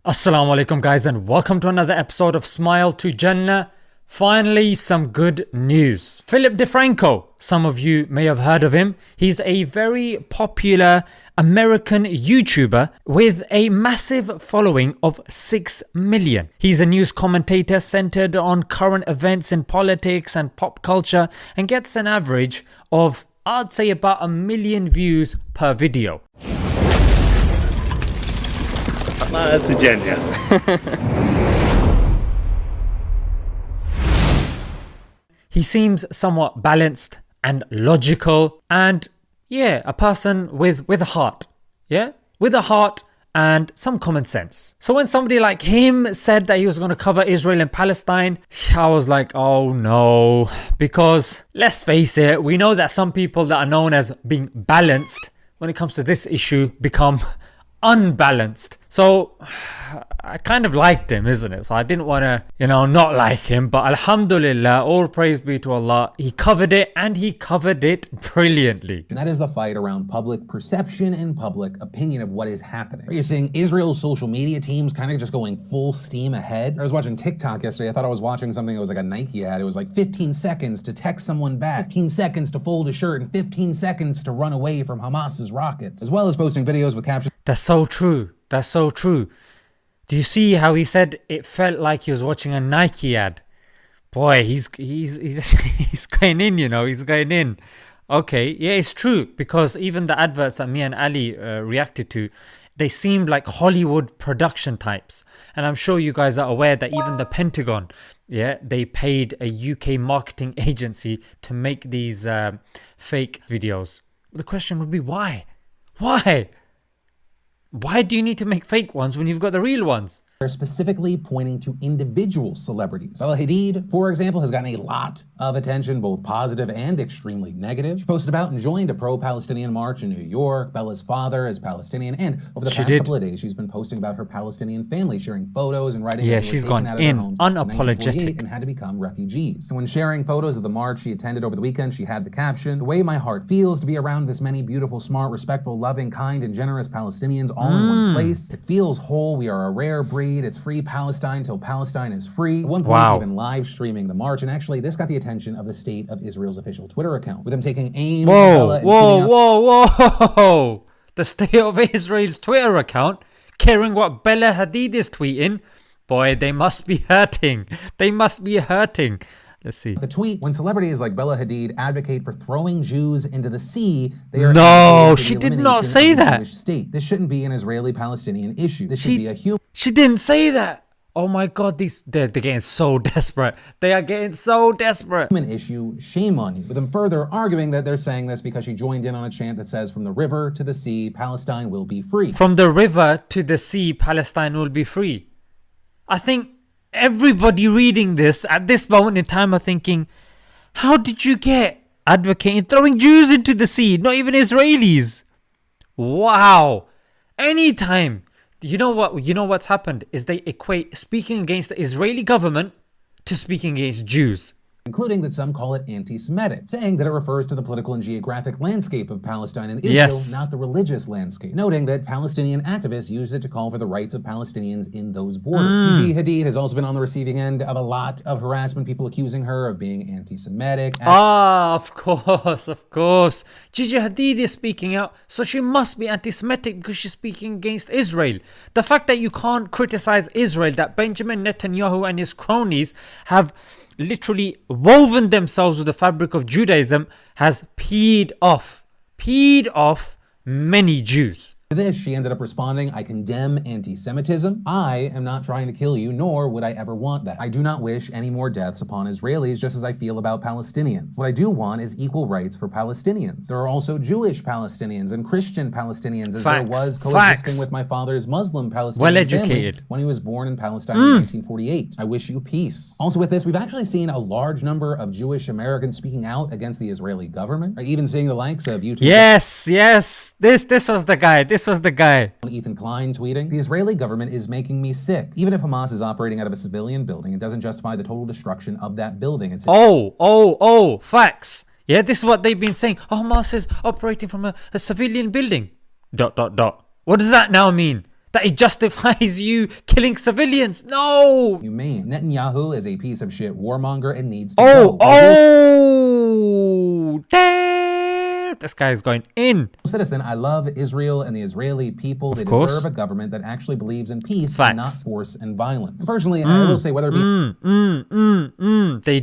Assalamu alaikum guys, and welcome to another episode of Smile to Jannah. Finally, some good news. Philip Defranco, some of you may have heard of him. He's a very popular American YouTuber with a massive following of 6 million. He's a news commentator centered on current events in politics and pop culture and gets an average of, I'd say, about 1 million views per video. That's a genius. He seems somewhat balanced and logical and a person with a heart. With a heart and some common sense. So when somebody like him said that he was going to cover Israel and Palestine, I was like, oh no, because let's face it, we know that some people that are known as being balanced when it comes to this issue become unbalanced. So I kind of liked him, isn't it? So I didn't want to, not like him. But Alhamdulillah, all praise be to Allah. He covered it, and he covered it brilliantly. And that is the fight around public perception and public opinion of what is happening. You're seeing Israel's social media teams kind of just going full steam ahead. I was watching TikTok yesterday. I thought I was watching something that was like a Nike ad. It was like 15 seconds to text someone back, 15 seconds to fold a shirt, and 15 seconds to run away from Hamas's rockets, as well as posting videos with captions. That's so true. That's so true. Do you see how he said it felt like he was watching a Nike ad? Boy, he's going in, he's going in. Okay, yeah, it's true, because even the adverts that me and Ali reacted to, they seemed like Hollywood production types. And I'm sure you guys are aware that even the Pentagon, they paid a UK marketing agency to make these fake videos. The question would be why? Why do you need to make fake ones when you've got the real ones? They're specifically pointing to individual celebrities. Bella Hadid, for example, has gotten a lot of attention, both positive and extremely negative. She posted about and joined a pro-Palestinian march in New York. Bella's father is Palestinian, and over the past couple of days, she's been posting about her Palestinian family, sharing photos and writing. Yeah, she's gone in unapologetic and had to become refugees. And when sharing photos of the march she attended over the weekend, she had the caption, "The way my heart feels to be around this many beautiful, smart, respectful, loving, kind, and generous Palestinians all in one place. It feels whole. We are a rare breed. It's free Palestine till Palestine is free." At one point, even live streaming the march. And actually, this got the attention of the State of Israel's official Twitter account, with them taking aim. Whoa! The State of Israel's Twitter account caring what Bella Hadid is tweeting. Boy, they must be hurting. Let's see. The tweet, when celebrities like Bella Hadid advocate for throwing Jews into the sea, they are no, she did not say that. State. This shouldn't be an Israeli-Palestinian issue. This should be a human. She didn't say that. Oh my God, they're getting so desperate. They are getting so desperate. Human issue, shame on you. With them further arguing that they're saying this because she joined in on a chant that says, "From the river to the sea, Palestine will be free." From the river to the sea, Palestine will be free. I think everybody reading this at this moment in time are thinking, how did you get advocating throwing Jews into the sea, not even Israelis? Wow. Anytime. You know what's happened is they equate speaking against the Israeli government to speaking against Jews. Including that some call it anti-Semitic, saying that it refers to the political and geographic landscape of Palestine and Israel, not the religious landscape, noting that Palestinian activists use it to call for the rights of Palestinians in those borders. Gigi Hadid has also been on the receiving end of a lot of harassment, people accusing her of being anti-Semitic. Of course. Gigi Hadid is speaking out, so she must be anti-Semitic because she's speaking against Israel. The fact that you can't criticize Israel, that Benjamin Netanyahu and his cronies have literally woven themselves with the fabric of Judaism, has peed off many Jews. To this, she ended up responding, "I condemn anti-Semitism. I am not trying to kill you, nor would I ever want that. I do not wish any more deaths upon Israelis, just as I feel about Palestinians. What I do want is equal rights for Palestinians. There are also Jewish Palestinians and Christian Palestinians, as there was coexisting with my father's Muslim Palestinian family when he was born in Palestine in 1948. I wish you peace." Also with this, we've actually seen a large number of Jewish Americans speaking out against the Israeli government, right? Even seeing the likes of YouTube. Yes. This was the guy. Ethan Klein tweeting, "The Israeli government is making me sick. Even if Hamas is operating out of a civilian building, it doesn't justify the total destruction of that building." It's Facts. Yeah, this is what they've been saying. Oh, Hamas is operating from a civilian building. ... What does that now mean? that it justifies you killing civilians. No. Humane. Netanyahu is a piece of shit warmonger and needs to Oh, go. damn. This guy is going in. Citizen, I love Israel and the Israeli people. They course. deserve a government that actually believes in peace Facts. and not force and violence. And personally, I will say whether it be They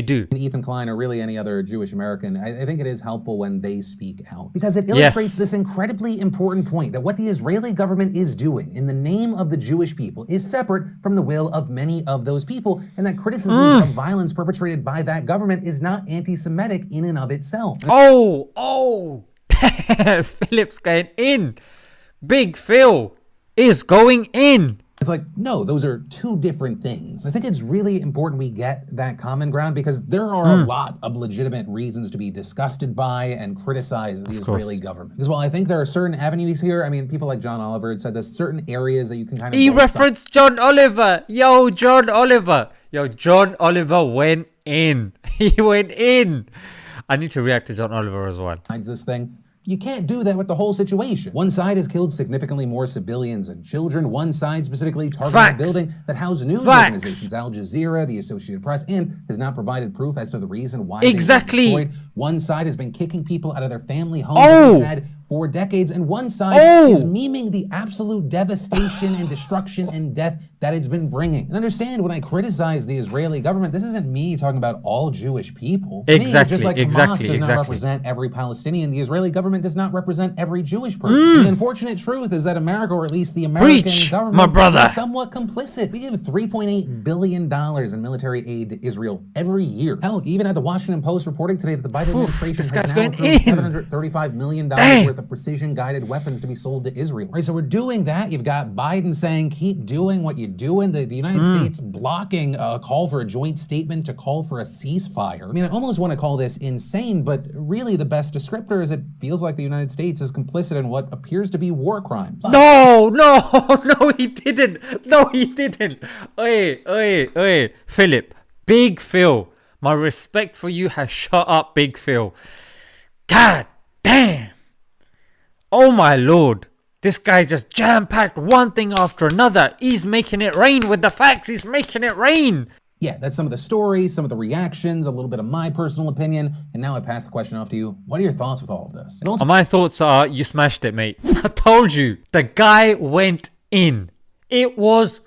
do. Ethan Klein or really any other Jewish American, I think it is helpful when they speak out because it illustrates this incredibly important point that what the Israeli government is doing in the name of the Jewish people is separate from the will of many of those people, and that criticisms of violence perpetrated by that government is not anti-Semitic in and of itself. Oh, Philip's going in. Big Phil is going in. It's like, no, those are two different things. I think it's really important we get that common ground because there are a lot of legitimate reasons to be disgusted by and criticize the Israeli government. Because while I think there are certain avenues here, I mean, people like John Oliver had said there's certain areas that you can kind of... He referenced John Oliver. Yo, John Oliver went in. He went in. I need to react to John Oliver as well. This thing. You can't do that with the whole situation. One side has killed significantly more civilians and children. One side specifically targeted a building that housed news organizations, Al Jazeera, the Associated Press, and has not provided proof as to the reason why they were destroyed. One side has been kicking people out of their family homes that they've had for decades, and one side is memeing the absolute devastation and destruction and death that it's been bringing. And understand, when I criticize the Israeli government, this isn't me talking about all Jewish people. To me, just like Hamas does not represent every Palestinian, the Israeli government does not represent every Jewish person. The unfortunate truth is that America, or at least the American government, my brother, is somewhat complicit. We give $3.8 billion in military aid to Israel every year. Hell, even at the Washington Post reporting today that the Biden administration has now approved $735 million worth of precision-guided weapons to be sold to Israel. Right, so we're doing that. You've got Biden saying, keep doing what you're doing. The United States blocking a call for a joint statement to call for a ceasefire. I mean, I almost want to call this insane, but really the best descriptor is it feels like the United States is complicit in what appears to be war crimes. No, he didn't. Hey, Philip, Big Phil, my respect for you has shot up, Big Phil. God damn. Oh my lord. This guy just jam-packed one thing after another. He's making it rain with the facts. He's making it rain. Yeah, that's some of the stories, some of the reactions, a little bit of my personal opinion, and now I pass the question off to you. What are your thoughts with all of this? And also, my thoughts are, you smashed it, mate. I told you, the guy went in. It was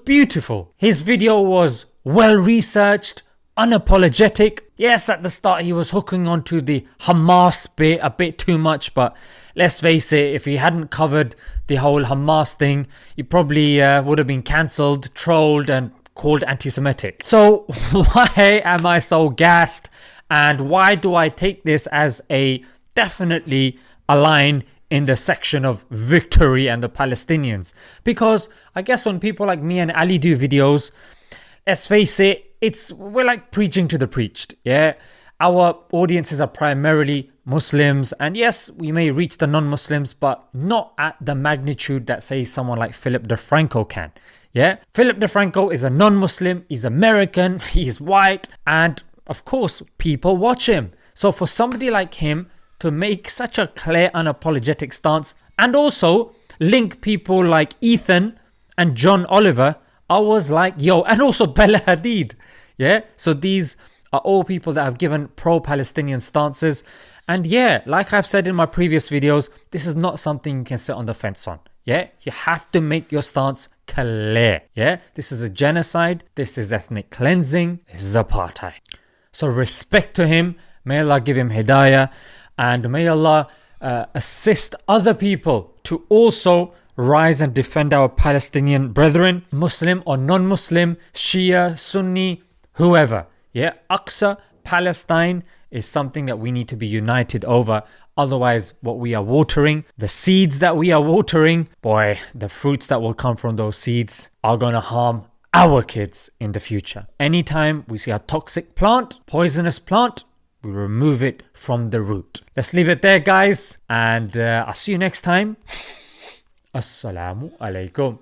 beautiful. His video was well-researched, unapologetic. Yes, at the start he was hooking onto the Hamas bit a bit too much, but let's face it, if he hadn't covered the whole Hamas thing, he probably would have been cancelled, trolled, and called anti-Semitic. So why am I so gassed, and why do I take this as a definitely a line in the section of victory and the Palestinians? Because I guess when people like me and Ali do videos, let's face it, we're like preaching to the preached. Yeah, our audiences are primarily Muslims, and yes, we may reach the non-Muslims, but not at the magnitude that, say, someone like Philip Defranco can. Yeah, Philip Defranco is a non-Muslim, he's American, he's white, and of course people watch him. So for somebody like him to make such a clear, unapologetic stance, and also link people like Ethan and John Oliver, I was like, yo, and also Bella Hadid. Yeah, so these are all people that have given pro-Palestinian stances. And yeah, like I've said in my previous videos, this is not something you can sit on the fence on. Yeah, you have to make your stance clear. Yeah, this is a genocide, this is ethnic cleansing, this is apartheid. So respect to him, may Allah give him hidayah, and may Allah assist other people to also rise and defend our Palestinian brethren, Muslim or non-Muslim, Shia, Sunni, whoever. Yeah, Aqsa, Palestine is something that we need to be united over. Otherwise, what we are watering, the seeds that we are watering, boy, the fruits that will come from those seeds are going to harm our kids in the future. Anytime we see a toxic plant, poisonous plant, we remove it from the root. Let's leave it there, guys, and I'll see you next time. Assalamu alaikum.